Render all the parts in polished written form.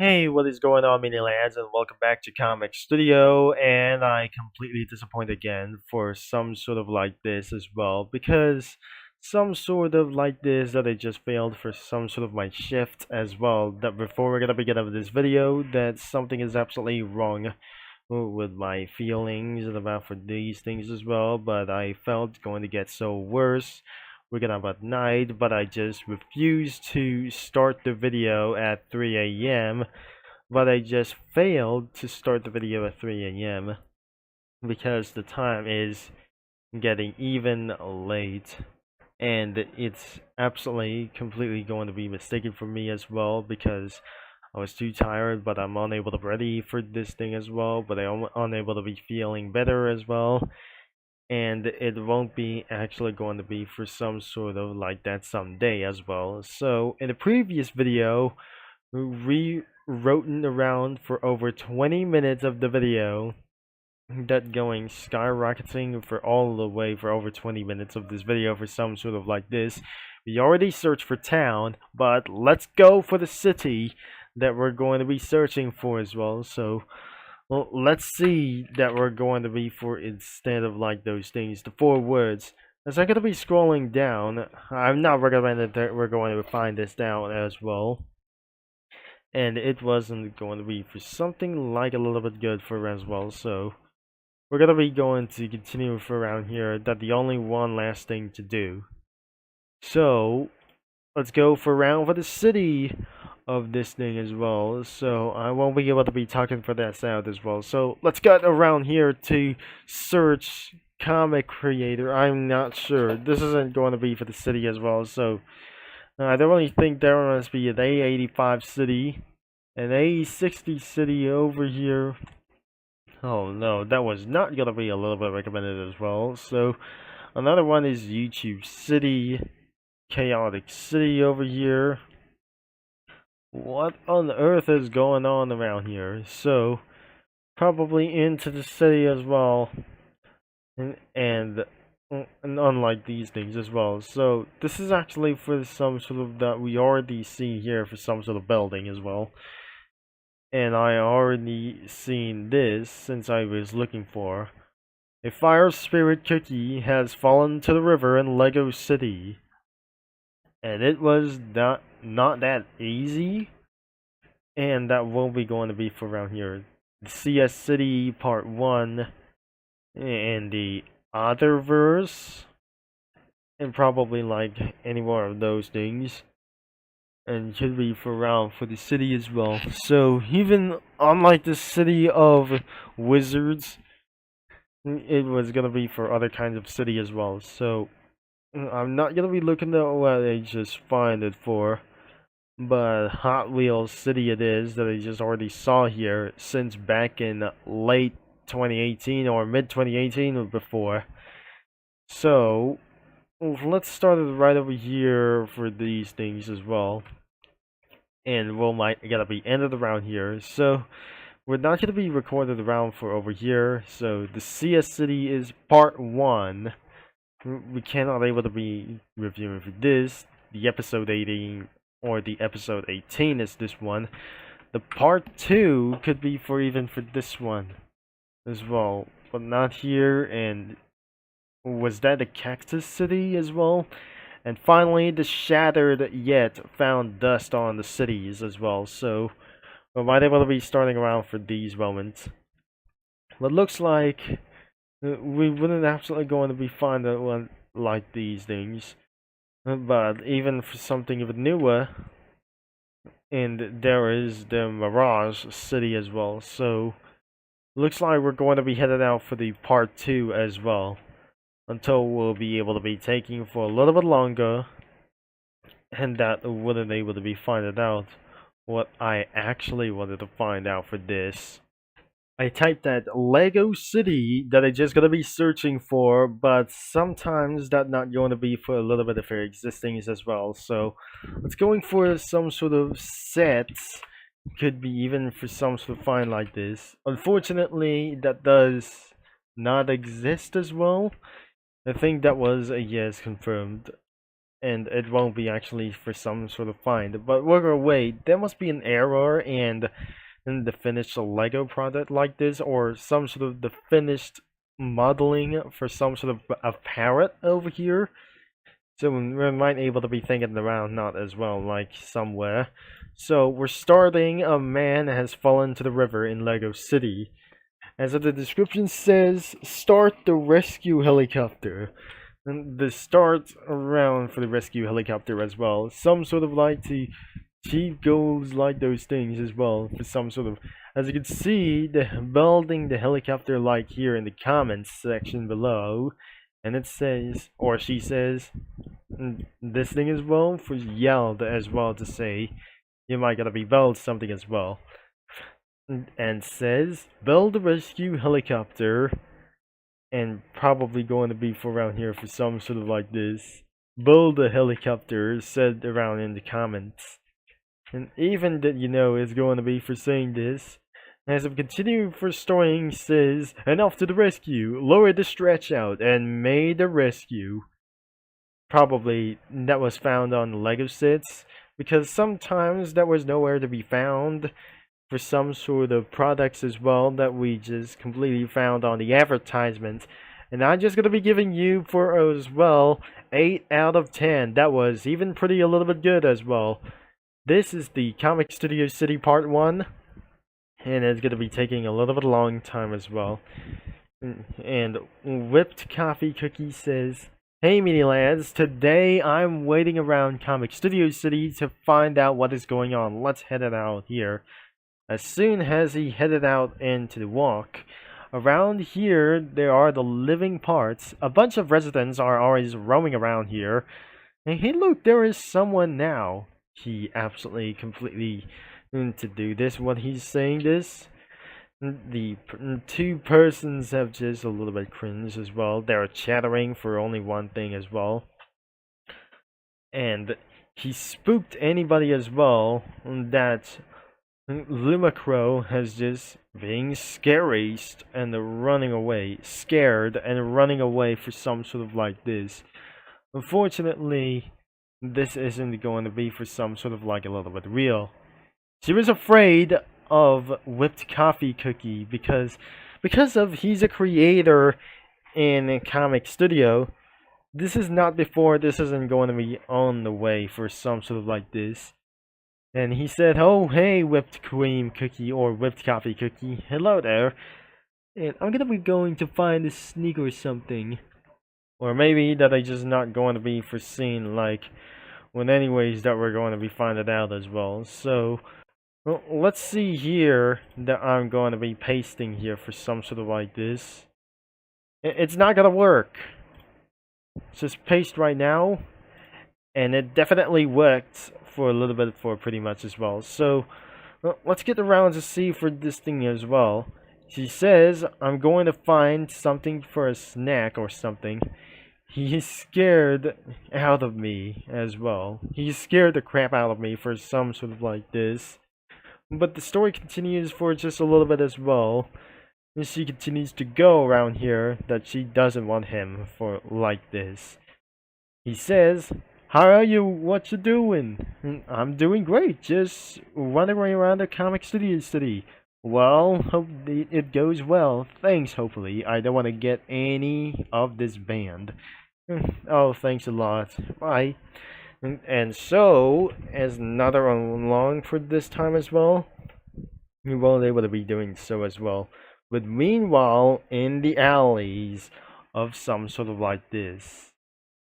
Hey, what is going on, mini lads, and welcome back to Comic Studio. And I completely disappointed again for some sort of like this as well, because some sort of like this that I just failed for some sort of my shift as well. That before we're gonna begin with this video, that something is absolutely wrong with my feelings and about for these things as well. But I felt it's going to get so worse. We're gonna have a night, but I just refused to start the video at 3 a.m. But I just failed to start the video at 3 a.m. because the time is getting even late. And it's absolutely completely going to be mistaken for me as well because I was too tired, but I'm unable to be ready for this thing as well, but I'm unable to be feeling better as well. And it won't be actually going to be for some sort of like that someday as well. So in the previous video, we rotin around for over 20 minutes of the video, that going skyrocketing for all the way for over 20 minutes of this video for some sort of like this. We already searched for town, but let's go for the city that we're going to be searching for as well. So well, let's see that we're going to be for, instead of like those things, the 4 words. As I'm going to be scrolling down, I'm not recommending that we're going to find this down as well. And it wasn't going to be for something like a little bit good for as well. So we're going to be going to continue for around here. That the only one last thing to do. So let's go for around for the city of this thing as well. So I won't be able to be talking for that sound as well. So let's get around here to search comic creator. I'm not sure. This isn't going to be for the city as well. So I don't really think there must be an A85 city, an A60 city over here. Oh no, that was not gonna be a little bit recommended as well. So another one is YouTube City, Chaotic City over here. What on earth is going on around here? So probably into the city as well, and unlike these things as well. So this is actually for some sort of that we already see here for some sort of building as well. And I already seen this since I was looking for. A fire spirit cookie has fallen to the river in Lego City. And it was not that easy. And that won't be going to be for around here. The CS City Part 1 and the Otherverse. And probably like any more of those things. And should be for around for the city as well. So even unlike the city of wizards, it was gonna be for other kinds of city as well. So I'm not gonna be looking at what I just find it for, but Hot Wheels City it is that I just already saw here since back in late 2018 or mid 2018 or before. So let's start it right over here for these things as well. And we'll gotta be ended around here. So we're not gonna be recorded around for over here. So the CS City is part 1. We cannot able to be reviewing for this. The episode 18 or the episode 18 is this one. The part 2 could be for even for this one as well, but not here. And was that the Cactus City as well? And finally, the shattered yet found dust on the cities as well. So we might able to be starting around for these moments. But looks like we wouldn't absolutely going to be finding one like these things. But even for something even newer, and there is the Mirage City as well. So looks like we're going to be headed out for the part 2 as well. Until we'll be able to be taking for a little bit longer, and that wouldn't able to be finding out what I actually wanted to find out for this. I typed that Lego City that I just gonna be searching for, but sometimes that not going to be for a little bit of their existings as well. So it's going for some sort of sets. Could be even for some sort of find like this. Unfortunately, that does not exist as well. I think that was a yes confirmed. and it won't be actually for some sort of find. But we're gonna wait. There must be an error in the finished Lego product like this, or some sort of the finished modeling for some sort of a parrot over here. So we might able to be thinking around not as well, like somewhere. So we're starting. A man has fallen to the river in Lego City. As the description says, start the rescue helicopter. And the start around for the rescue helicopter as well. Some sort of like to achieve goals like those things as well. For some sort of, as you can see, the building the helicopter like here in the comments section below. And it says, or she says, this thing as well for yelled as well to say, you might gotta be build something as well. And says, build a rescue helicopter, and probably going to be for around here for some sort of like this. Build a helicopter, said around in the comments. And even that is going to be for saying this. As I'm continuing for storying says, and off to the rescue, lower the stretch out, and made the rescue. Probably that was found on Lego sets, because sometimes that was nowhere to be found for some sort of products as well that we just completely found on the advertisement. And I'm just going to be giving you for as well 8 out of 10. That was even pretty a little bit good as well. This is the Comic Studio City Part 1, and it's going to be taking a little bit long time as well. And Whipped Coffee Cookie says, hey media lads, today I'm waiting around Comic Studio City to find out what is going on. Let's head it out here. As soon as he headed out into the walk, around here there are the living parts. A bunch of residents are always roaming around here. And hey look, there is someone now. He absolutely completely to do this, what he's saying this. The two persons have just a little bit cringe as well. They're chattering for only one thing as well. And he spooked anybody as well that Lumacro has just being scary and running away, scared and running away for some sort of like this. Unfortunately, this isn't going to be for some sort of like a little bit real. She was afraid of Whipped Coffee Cookie because of he's a creator in a comic studio. This is not before, this isn't going to be on the way for some sort of like this. And he said, oh hey Whipped Cream Cookie or Whipped Coffee Cookie, hello there. And I'm gonna be going to find a sneak or something. Or maybe that I just not going to be foreseen like when anyways that we're going to be finding out as well. So well, let's see here that I'm going to be pasting here for some sort of like this. It's not gonna work. Just paste right now, and it definitely worked for a little bit for pretty much as well. So well, let's get around to see for this thing as well. She says, I'm going to find something for a snack or something. He's scared out of me as well. He's scared the crap out of me for some sort of like this. But the story continues for just a little bit as well. And she continues to go around here that she doesn't want him for like this. He says, how are you? What you doing? I'm doing great. Just running around the Comic Studio City. Well, hope it goes well. Thanks, hopefully. I don't want to get any of this banned. Oh, thanks a lot. Bye. And so, as another along for this time as well, we won't able to be doing so as well. But meanwhile, in the alleys of some sort of like this.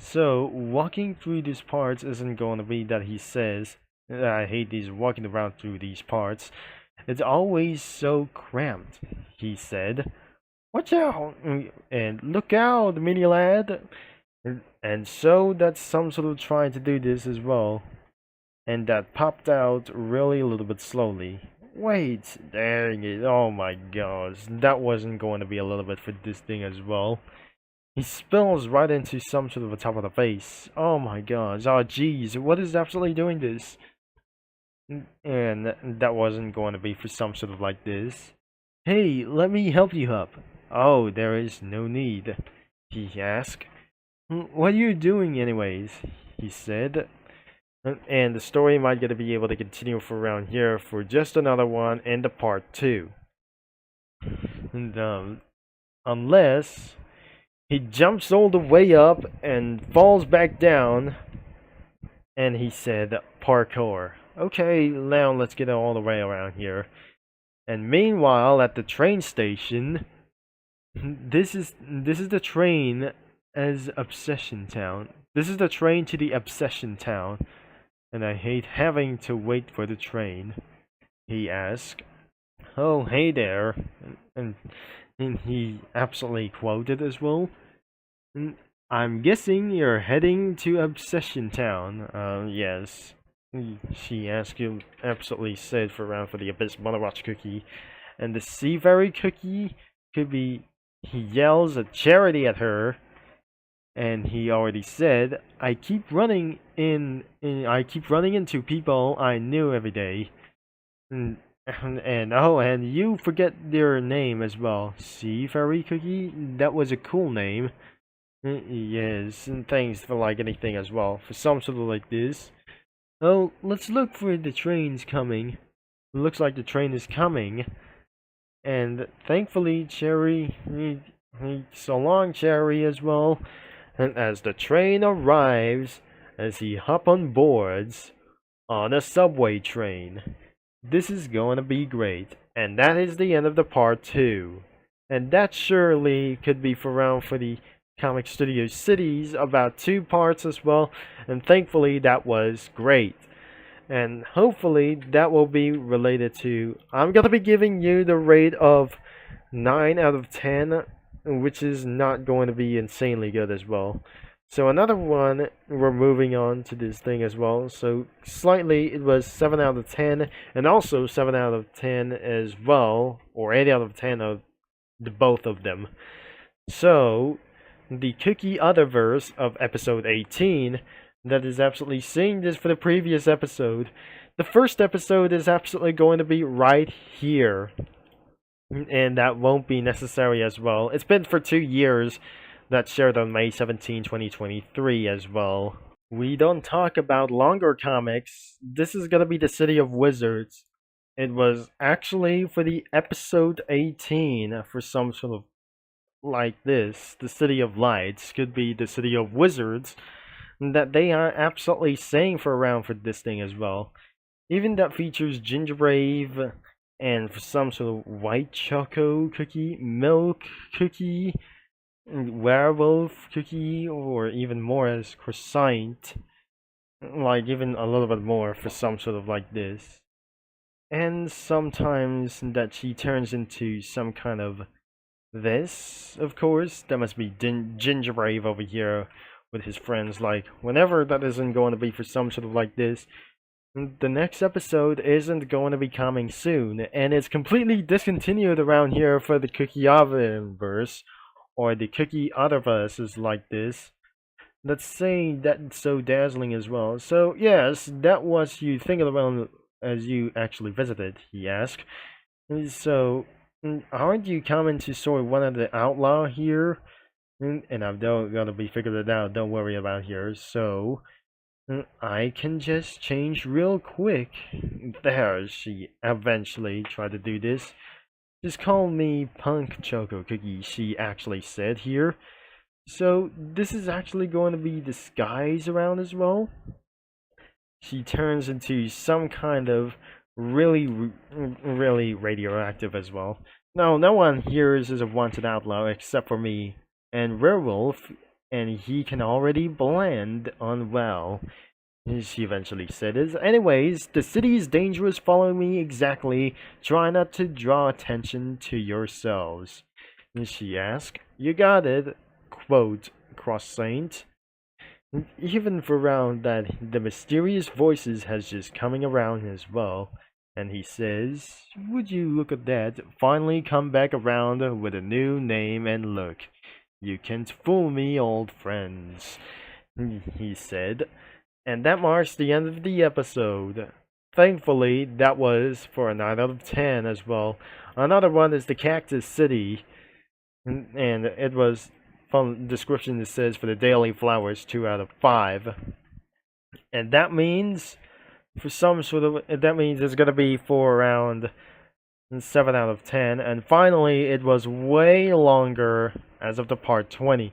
So, walking through these parts isn't going to be that he says, I hate these walking around through these parts. It's always so cramped, he said. Watch out! And look out, mini lad! And so that's some sort of trying to do this as well. And that popped out really a little bit slowly. Wait, dang it, oh my gosh, that wasn't going to be a little bit for this thing as well. He spills right into some sort of the top of the face. Oh my gosh, oh jeez, what is absolutely doing this? And that wasn't going to be for some sort of like this. Hey, let me help you up. Oh, there is no need, he asked. What are you doing anyways? he said. And the story might gonna be able to continue for around here for just another one in the part 2. And, unless he jumps all the way up and falls back down, and he said parkour. Okay, now let's get all the way around here. And meanwhile, at the train station, this is the train as Obsession Town. This is the train to the Obsession Town, and I hate having to wait for the train. He asked. Oh, hey there, and he absolutely quoted as well. I'm guessing you're heading to Obsession Town. Yes. She asked him, absolutely said for around for the Abyss Monowatch cookie. And the Seaberry cookie could be, he yells a charity at her. And he already said, I keep running into people I knew every day. And you forget their name as well. Seaberry cookie? That was a cool name. Yes, and thanks for like anything as well. For some sort of like this. Oh, let's look for the trains coming. It looks like the train is coming. And thankfully, Cherry, so long, Cherry, as well. And as the train arrives, as he hop on boards on a subway train. This is going to be great. And that is the end of the part 2. And that surely could be for around for the Comic Studio Cities, about 2 parts as well, and thankfully that was great. And hopefully that will be related to, I'm gonna be giving you the rate of 9 out of 10, which is not going to be insanely good as well. So another one, we're moving on to this thing as well, so slightly it was 7 out of 10, and also 7 out of 10 as well, or 8 out of 10 of the both of them. So the Cookie Otherverse of episode 18 that is absolutely seeing this for the previous episode. The first episode is absolutely going to be right here. And that won't be necessary as well. It's been for 2 years. That shared on May 17, 2023 as well. We don't talk about longer comics. This is going to be the City of Wizards. It was actually for the episode 18 for some sort of like this, the City of Lights could be the City of Wizards, that they are absolutely saying for around for this thing as well. Even that features gingerbrave and for some sort of white choco cookie, milk cookie, werewolf cookie, or even more as croissant. Like even a little bit more for some sort of like this. And sometimes that she turns into some kind of this, of course. That must be Gingerbrave over here with his friends. Like, whenever that isn't going to be for some sort of like this, the next episode isn't going to be coming soon, and it's completely discontinued around here for the Cookie Otherverse, or the Cookie Otherverse is like this. Let's say that's so dazzling as well. So, yes, that was you thinking around as you actually visited, he asked. So, aren't you coming to sort one of the outlaw here? And I'm gonna be figured it out, don't worry about here. So, I can just change real quick. There, she eventually tried to do this. Just call me Punk Choco Cookie, she actually said here. So, this is actually going to be disguised around as well. She turns into some kind of really radioactive as well. No one here is a wanted outlaw except for me and Werewolf, and he can already blend on well. She eventually said is, anyways, the city is dangerous, follow me exactly, try not to draw attention to yourselves. And she asked, you got it, quote, cross-saint. Even for around that, the mysterious voices has just coming around as well. And he says, would you look at that, finally come back around with a new name and look. You can't fool me, old friends, he said. And that marks the end of the episode. Thankfully, that was for a 9 out of 10 as well. Another one is the Cactus City. And it was, from the description it says, for the Daily Flowers, 2 out of 5. And that means for some sort of that means it's gonna be for around 7 out of 10. And finally, it was way longer as of the part 20.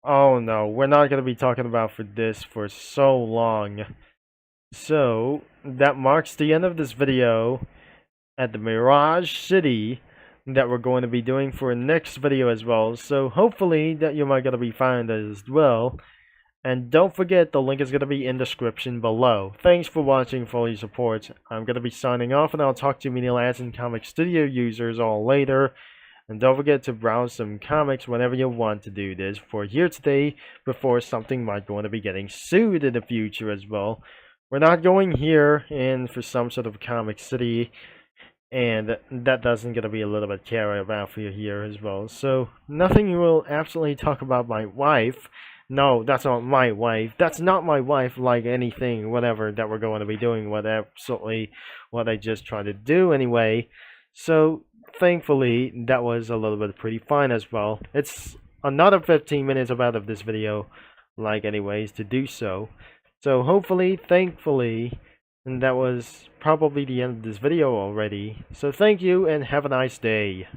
Oh no, we're not gonna be talking about for this for so long. So that marks the end of this video at the Mirage City that we're going to be doing for next video as well. So hopefully that you might gonna be fine as well. And don't forget, the link is going to be in the description below. Thanks for watching, for all your support. I'm going to be signing off, and I'll talk to many lads and Comic Studio users all later. And don't forget to browse some comics whenever you want to do this. For here today, before something might going to be getting sued in the future as well. We're not going here in for some sort of Comic City, and that doesn't gonna be a little bit carry about for you here as well. So nothing you will absolutely talk about my wife. No, that's not my wife. That's not my wife. Like anything, whatever that we're going to be doing, what absolutely what I just tried to do anyway. So thankfully that was a little bit pretty fine as well. It's another 15 minutes about of this video, like anyways, to do so. So hopefully, thankfully. And that was probably the end of this video already. So thank you and have a nice day.